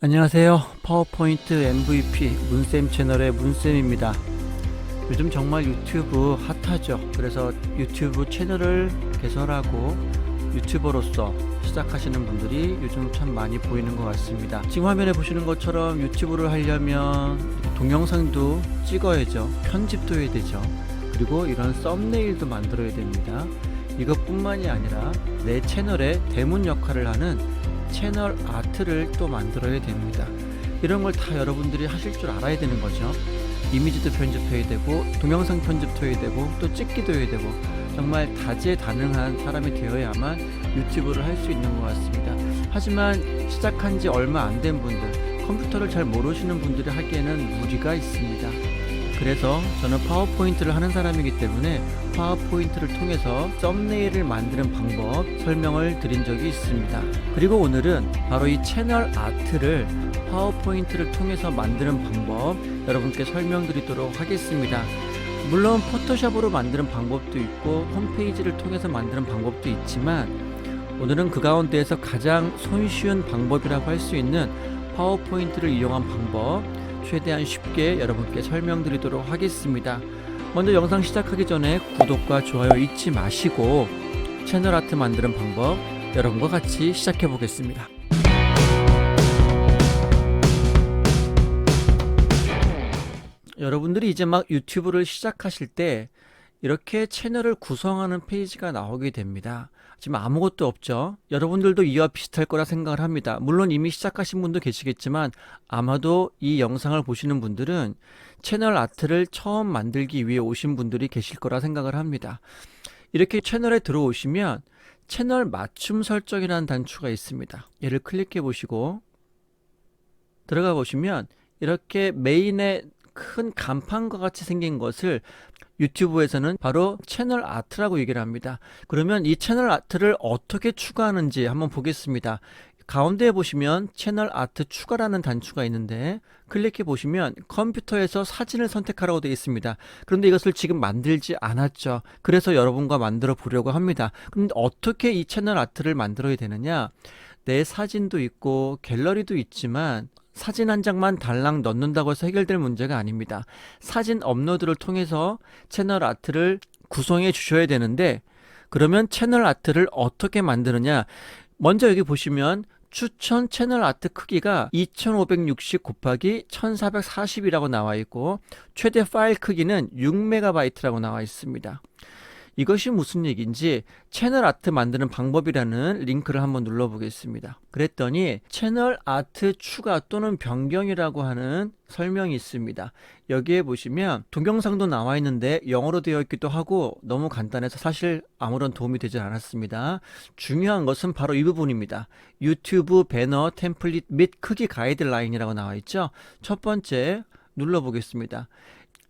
안녕하세요. 파워포인트 MVP 문쌤 채널의 문쌤입니다. 요즘 정말 유튜브 핫하죠. 그래서 유튜브 채널을 개설하고 유튜버로서 시작하시는 분들이 요즘 참 많이 보이는 것 같습니다. 지금 화면에 보시는 것처럼 유튜브를 하려면 동영상도 찍어야죠. 편집도 해야 되죠. 그리고 이런 썸네일도 만들어야 됩니다. 이것뿐만이 아니라 내 채널의 대문 역할을 하는 채널 아트를 또 만들어야 됩니다. 이런 걸 다 여러분들이 하실 줄 알아야 되는 거죠. 이미지도 편집해야 되고 동영상 편집도 해야 되고 또 찍기도 해야 되고 정말 다재다능한 사람이 되어야만 유튜브를 할 수 있는 것 같습니다. 하지만 시작한 지 얼마 안 된 분들, 컴퓨터를 잘 모르시는 분들이 하기에는 무리가 있습니다. 그래서 저는 파워포인트를 하는 사람이기 때문에 파워포인트를 통해서 썸네일을 만드는 방법 설명을 드린 적이 있습니다. 그리고 오늘은 바로 이 채널 아트를 파워포인트를 통해서 만드는 방법 여러분께 설명드리도록 하겠습니다. 물론 포토샵으로 만드는 방법도 있고 홈페이지를 통해서 만드는 방법도 있지만 오늘은 그 가운데에서 가장 손쉬운 방법이라고 할 수 있는 파워포인트를 이용한 방법 최대한 쉽게 여러분께 설명드리도록 하겠습니다. 먼저 영상 시작하기 전에 구독과 좋아요 잊지 마시고 채널 아트 만드는 방법 여러분과 같이 시작해 보겠습니다. 여러분들이 이제 막 유튜브를 시작하실 때 이렇게 채널을 구성하는 페이지가 나오게 됩니다. 지금 아무것도 없죠. 여러분들도 이와 비슷할 거라 생각을 합니다. 물론 이미 시작하신 분도 계시겠지만 아마도 이 영상을 보시는 분들은 채널 아트를 처음 만들기 위해 오신 분들이 계실 거라 생각을 합니다. 이렇게 채널에 들어오시면 채널 맞춤 설정이라는 단추가 있습니다. 얘를 클릭해 보시고 들어가 보시면 이렇게 메인에 큰 간판과 같이 생긴 것을 유튜브에서는 바로 채널 아트라고 얘기를 합니다. 그러면 이 채널 아트를 어떻게 추가하는지 한번 보겠습니다. 가운데에 보시면 채널 아트 추가라는 단추가 있는데 클릭해 보시면 컴퓨터에서 사진을 선택하라고 되어 있습니다. 그런데 이것을 지금 만들지 않았죠. 그래서 여러분과 만들어 보려고 합니다. 그런데 어떻게 이 채널 아트를 만들어야 되느냐? 내 사진도 있고 갤러리도 있지만 사진 한 장만 달랑 넣는다고 해서 해결될 문제가 아닙니다. 사진 업로드를 통해서 채널 아트를 구성해 주셔야 되는데 그러면 채널 아트를 어떻게 만드느냐? 먼저 여기 보시면 추천 채널 아트 크기가 2560 곱하기 1440이라고 나와 있고 최대 파일 크기는 6MB라고 나와 있습니다. 이것이 무슨 얘기인지 채널 아트 만드는 방법이라는 링크를 한번 눌러 보겠습니다. 그랬더니 채널 아트 추가 또는 변경이라고 하는 설명이 있습니다. 여기에 보시면 동영상도 나와 있는데 영어로 되어 있기도 하고 너무 간단해서 사실 아무런 도움이 되지 않았습니다. 중요한 것은 바로 이 부분입니다. 유튜브 배너 템플릿 및 크기 가이드라인이라고 나와 있죠. 첫 번째 눌러 보겠습니다.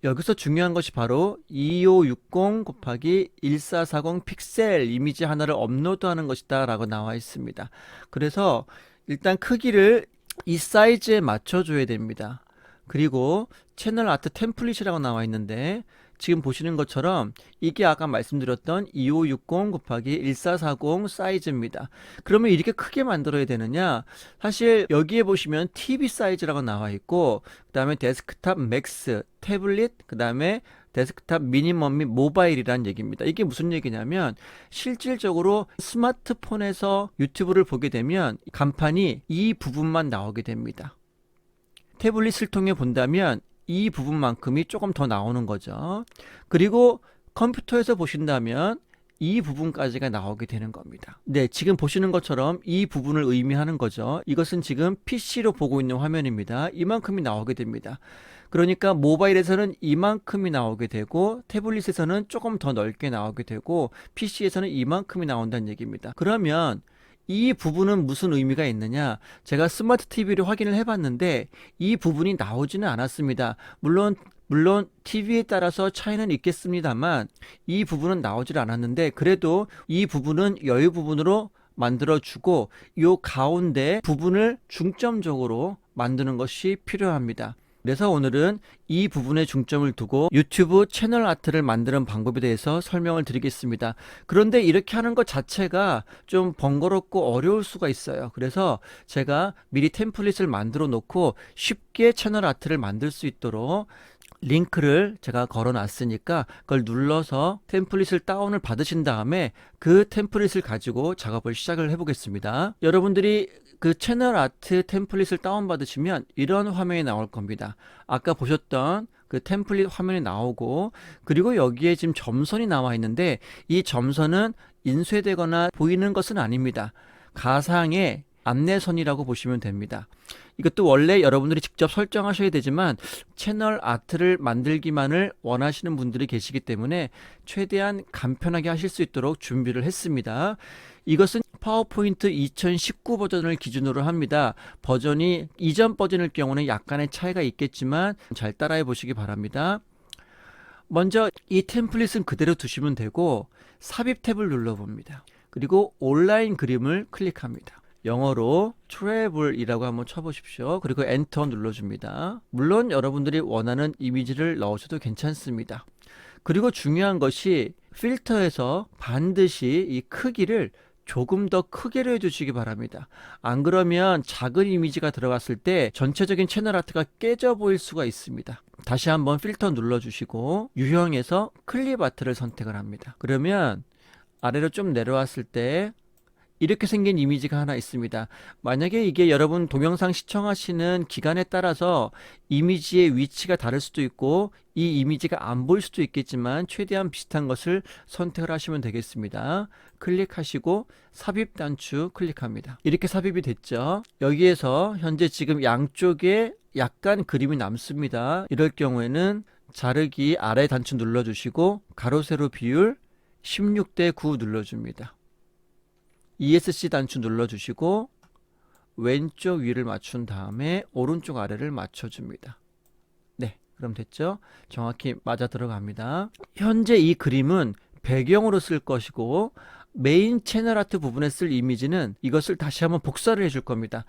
여기서 중요한 것이 바로 2560 곱하기 1440 픽셀 이미지 하나를 업로드하는 것이다 라고 나와 있습니다. 그래서 일단 크기를 이 사이즈에 맞춰줘야 됩니다. 그리고 채널 아트 템플릿이라고 나와 있는데 지금 보시는 것처럼 이게 아까 말씀드렸던 2560 곱하기 1440 사이즈입니다. 그러면 이렇게 크게 만들어야 되느냐? 사실 여기에 보시면 TV 사이즈라고 나와 있고 그 다음에 데스크탑 맥스, 태블릿, 그 다음에 데스크탑 미니멈 및 모바일이라는 얘기입니다. 이게 무슨 얘기냐면 실질적으로 스마트폰에서 유튜브를 보게 되면 간판이 이 부분만 나오게 됩니다. 태블릿을 통해 본다면 이 부분만큼이 조금 더 나오는 거죠. 그리고 컴퓨터에서 보신다면 이 부분까지가 나오게 되는 겁니다. 네, 지금 보시는 것처럼 이 부분을 의미하는 거죠. 이것은 지금 PC로 보고 있는 화면입니다. 이만큼이 나오게 됩니다. 그러니까 모바일에서는 이만큼이 나오게 되고 태블릿에서는 조금 더 넓게 나오게 되고 PC에서는 이만큼이 나온다는 얘기입니다. 그러면 이 부분은 무슨 의미가 있느냐? 제가 스마트 TV를 확인을 해봤는데 이 부분이 나오지는 않았습니다. 물론 TV에 따라서 차이는 있겠습니다만 이 부분은 나오질 않았는데 그래도 이 부분은 여유 부분으로 만들어주고 이 가운데 부분을 중점적으로 만드는 것이 필요합니다. 그래서 오늘은 이 부분에 중점을 두고 유튜브 채널 아트를 만드는 방법에 대해서 설명을 드리겠습니다. 그런데 이렇게 하는 것 자체가 좀 번거롭고 어려울 수가 있어요. 그래서 제가 미리 템플릿을 만들어 놓고 쉽게 채널 아트를 만들 수 있도록 링크를 제가 걸어 놨으니까 그걸 눌러서 템플릿을 다운을 받으신 다음에 그 템플릿을 가지고 작업을 시작을 해 보겠습니다. 여러분들이 그 채널 아트 템플릿을 다운 받으시면 이런 화면이 나올 겁니다. 아까 보셨던 그 템플릿 화면이 나오고, 그리고 여기에 지금 점선이 나와 있는데 이 점선은 인쇄되거나 보이는 것은 아닙니다. 가상의 안내선이라고 보시면 됩니다. 이것도 원래 여러분들이 직접 설정하셔야 되지만 채널 아트를 만들기만을 원하시는 분들이 계시기 때문에 최대한 간편하게 하실 수 있도록 준비를 했습니다. 이것은 파워포인트 2019 버전을 기준으로 합니다. 버전이 이전 버전일 경우는 약간의 차이가 있겠지만 잘 따라해 보시기 바랍니다. 먼저 이 템플릿은 그대로 두시면 되고 삽입 탭을 눌러봅니다. 그리고 온라인 그림을 클릭합니다. 영어로 travel이라고 한번 쳐보십시오. 그리고 엔터 눌러줍니다. 물론 여러분들이 원하는 이미지를 넣으셔도 괜찮습니다. 그리고 중요한 것이 필터에서 반드시 이 크기를 조금 더 크게로 해주시기 바랍니다. 안 그러면 작은 이미지가 들어갔을 때 전체적인 채널 아트가 깨져 보일 수가 있습니다. 다시 한번 필터 눌러주시고 유형에서 클립 아트를 선택을 합니다. 그러면 아래로 좀 내려왔을 때 이렇게 생긴 이미지가 하나 있습니다. 만약에 이게 여러분 동영상 시청하시는 기간에 따라서 이미지의 위치가 다를 수도 있고 이 이미지가 안 보일 수도 있겠지만 최대한 비슷한 것을 선택을 하시면 되겠습니다. 클릭하시고 삽입 단추 클릭합니다. 이렇게 삽입이 됐죠. 여기에서 현재 지금 양쪽에 약간 그림이 남습니다. 이럴 경우에는 자르기 아래 단추 눌러주시고 가로 세로 비율 16대 9 눌러줍니다. ESC 단추 눌러주시고 왼쪽 위를 맞춘 다음에 오른쪽 아래를 맞춰줍니다. 네, 그럼 됐죠? 정확히 맞아 들어갑니다. 현재 이 그림은 배경으로 쓸 것이고 메인 채널 아트 부분에 쓸 이미지는 이것을 다시 한번 복사를 해줄 겁니다.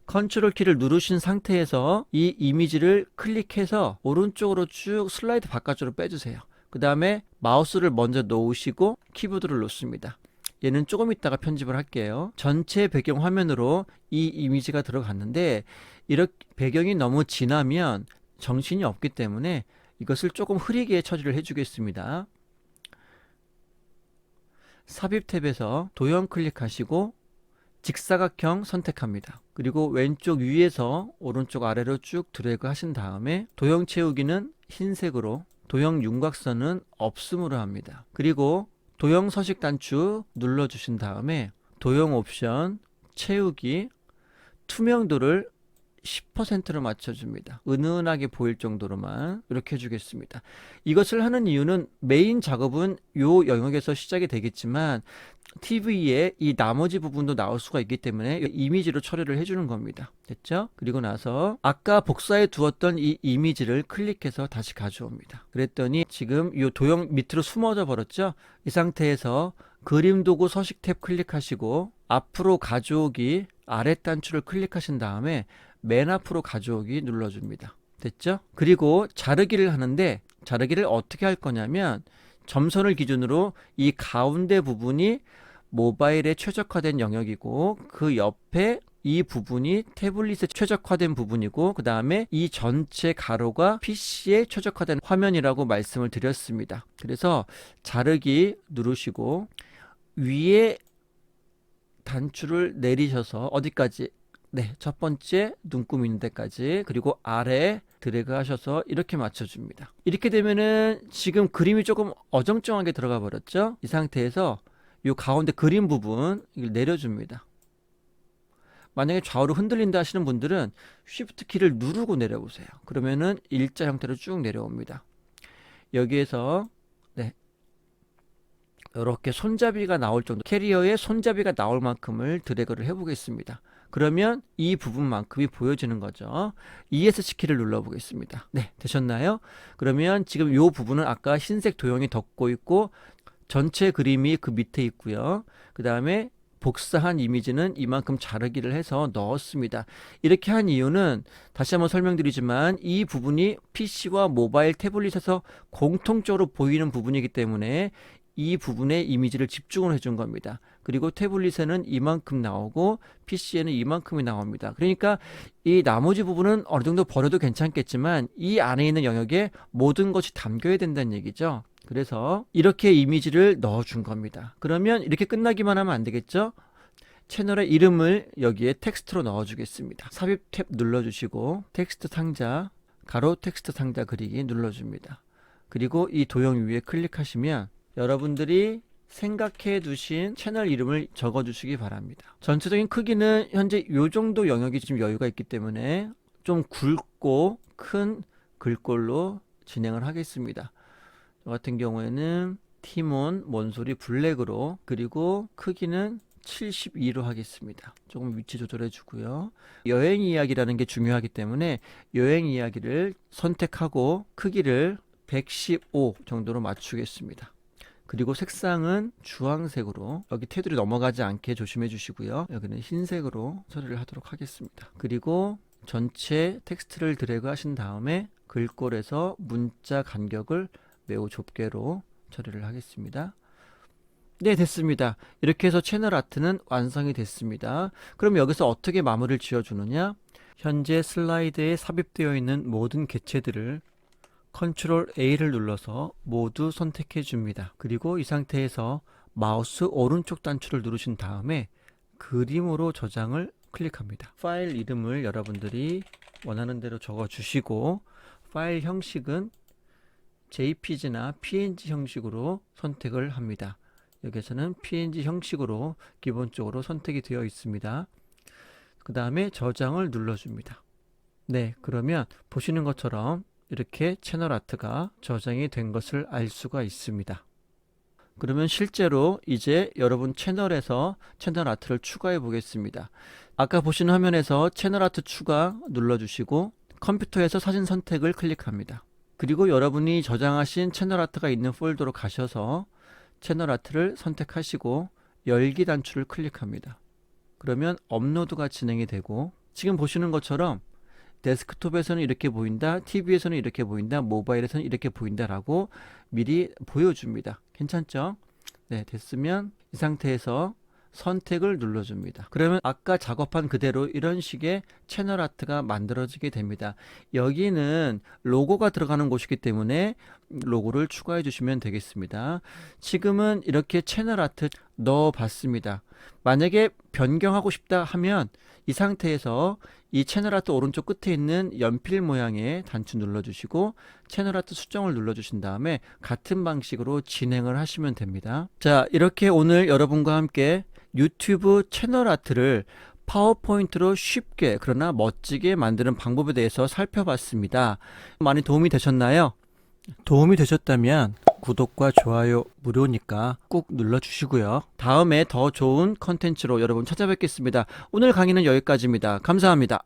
컨트롤 키를 누르신 상태에서 이 이미지를 클릭해서 오른쪽으로 쭉 슬라이드 바깥으로 빼주세요. 그 다음에 마우스를 먼저 놓으시고 키보드를 놓습니다. 얘는 조금 있다가 편집을 할게요. 전체 배경 화면으로 이 이미지가 들어갔는데 이렇게 배경이 너무 진하면 정신이 없기 때문에 이것을 조금 흐리게 처리를 해주겠습니다. 삽입 탭에서 도형 클릭하시고 직사각형 선택합니다. 그리고 왼쪽 위에서 오른쪽 아래로 쭉 드래그 하신 다음에 도형 채우기는 흰색으로, 도형 윤곽선은 없음으로 합니다. 그리고 도형 서식 단추 눌러주신 다음에 도형 옵션, 채우기, 투명도를 10%로 맞춰줍니다. 은은하게 보일 정도로만 이렇게 해주겠습니다. 이것을 하는 이유는 메인 작업은 이 영역에서 시작이 되겠지만 TV에 이 나머지 부분도 나올 수가 있기 때문에 이미지로 처리를 해주는 겁니다. 됐죠? 그리고 나서 아까 복사해 두었던 이 이미지를 클릭해서 다시 가져옵니다. 그랬더니 지금 이 도형 밑으로 숨어져 버렸죠? 이 상태에서 그림 도구 서식 탭 클릭하시고 앞으로 가져오기 아래 단추를 클릭하신 다음에 맨 앞으로 가져오기 눌러줍니다. 됐죠? 그리고 자르기를 하는데 자르기를 어떻게 할 거냐면 점선을 기준으로 이 가운데 부분이 모바일에 최적화된 영역이고 그 옆에 이 부분이 태블릿에 최적화된 부분이고 그 다음에 이 전체 가로가 PC에 최적화된 화면이라고 말씀을 드렸습니다. 그래서 자르기 누르시고 위에 단추를 내리셔서 어디까지? 네, 첫 번째 눈금 있는 데까지, 그리고 아래 드래그 하셔서 이렇게 맞춰줍니다. 이렇게 되면은 지금 그림이 조금 어정쩡하게 들어가 버렸죠? 이 상태에서 이 가운데 그림 부분 이걸 내려줍니다. 만약에 좌우로 흔들린다 하시는 분들은 쉬프트 키를 누르고 내려보세요. 그러면은 일자 형태로 쭉 내려옵니다. 여기에서 네, 이렇게 손잡이가 나올 정도, 캐리어에 손잡이가 나올 만큼을 드래그를 해보겠습니다. 그러면 이 부분만큼이 보여지는 거죠. ESC 키를 눌러보겠습니다. 네, 되셨나요? 그러면 지금 이 부분은 아까 흰색 도형이 덮고 있고 전체 그림이 그 밑에 있고요. 그 다음에 복사한 이미지는 이만큼 자르기를 해서 넣었습니다. 이렇게 한 이유는 다시 한번 설명드리지만 이 부분이 PC와 모바일 태블릿에서 공통적으로 보이는 부분이기 때문에 이 부분에 이미지를 집중을 해준 겁니다. 그리고 태블릿에는 이만큼 나오고 PC에는 이만큼이 나옵니다. 그러니까 이 나머지 부분은 어느 정도 버려도 괜찮겠지만 이 안에 있는 영역에 모든 것이 담겨야 된다는 얘기죠. 그래서 이렇게 이미지를 넣어준 겁니다. 그러면 이렇게 끝나기만 하면 안 되겠죠? 채널의 이름을 여기에 텍스트로 넣어주겠습니다. 삽입 탭 눌러주시고 텍스트 상자, 가로 텍스트 상자 그리기 눌러줍니다. 그리고 이 도형 위에 클릭하시면 여러분들이 생각해 두신 채널 이름을 적어 주시기 바랍니다. 전체적인 크기는 현재 이 정도 영역이 지금 여유가 있기 때문에 좀 굵고 큰 글꼴로 진행을 하겠습니다. 저 같은 경우에는 티몬 몬소리 블랙으로, 그리고 크기는 72로 하겠습니다. 조금 위치 조절해 주고요. 여행 이야기라는 게 중요하기 때문에 여행 이야기를 선택하고 크기를 115 정도로 맞추겠습니다. 그리고 색상은 주황색으로, 여기 테두리 넘어가지 않게 조심해 주시고요. 여기는 흰색으로 처리를 하도록 하겠습니다. 그리고 전체 텍스트를 드래그 하신 다음에 글꼴에서 문자 간격을 매우 좁게로 처리를 하겠습니다. 네, 됐습니다. 이렇게 해서 채널 아트는 완성이 됐습니다. 그럼 여기서 어떻게 마무리를 지어주느냐? 현재 슬라이드에 삽입되어 있는 모든 개체들을 컨트롤 A를 눌러서 모두 선택해 줍니다. 그리고 이 상태에서 마우스 오른쪽 단추를 누르신 다음에 그림으로 저장을 클릭합니다. 파일 이름을 여러분들이 원하는 대로 적어 주시고 파일 형식은 JPG나 PNG 형식으로 선택을 합니다. 여기서는 PNG 형식으로 기본적으로 선택이 되어 있습니다. 그 다음에 저장을 눌러줍니다. 네, 그러면 보시는 것처럼 이렇게 채널 아트가 저장이 된 것을 알 수가 있습니다. 그러면 실제로 이제 여러분 채널에서 채널 아트를 추가해 보겠습니다. 아까 보시는 화면에서 채널 아트 추가 눌러주시고 컴퓨터에서 사진 선택을 클릭합니다. 그리고 여러분이 저장하신 채널 아트가 있는 폴더로 가셔서 채널 아트를 선택하시고 열기 단추를 클릭합니다. 그러면 업로드가 진행이 되고 지금 보시는 것처럼 데스크톱에서는 이렇게 보인다, TV에서는 이렇게 보인다, 모바일에서는 이렇게 보인다 라고 미리 보여줍니다. 괜찮죠? 네, 됐으면 이 상태에서 선택을 눌러줍니다. 그러면 아까 작업한 그대로 이런 식의 채널 아트가 만들어지게 됩니다. 여기는 로고가 들어가는 곳이기 때문에 로고를 추가해 주시면 되겠습니다. 지금은 이렇게 채널 아트 넣어 봤습니다. 만약에 변경하고 싶다 하면 이 상태에서 이 채널 아트 오른쪽 끝에 있는 연필 모양의 단추 눌러주시고 채널 아트 수정을 눌러주신 다음에 같은 방식으로 진행을 하시면 됩니다. 자, 이렇게 오늘 여러분과 함께 유튜브 채널 아트를 파워포인트로 쉽게 그러나 멋지게 만드는 방법에 대해서 살펴봤습니다. 많이 도움이 되셨나요? 도움이 되셨다면 구독과 좋아요 무료니까 꾹 눌러주시고요. 다음에 더 좋은 컨텐츠로 여러분 찾아뵙겠습니다. 오늘 강의는 여기까지입니다. 감사합니다.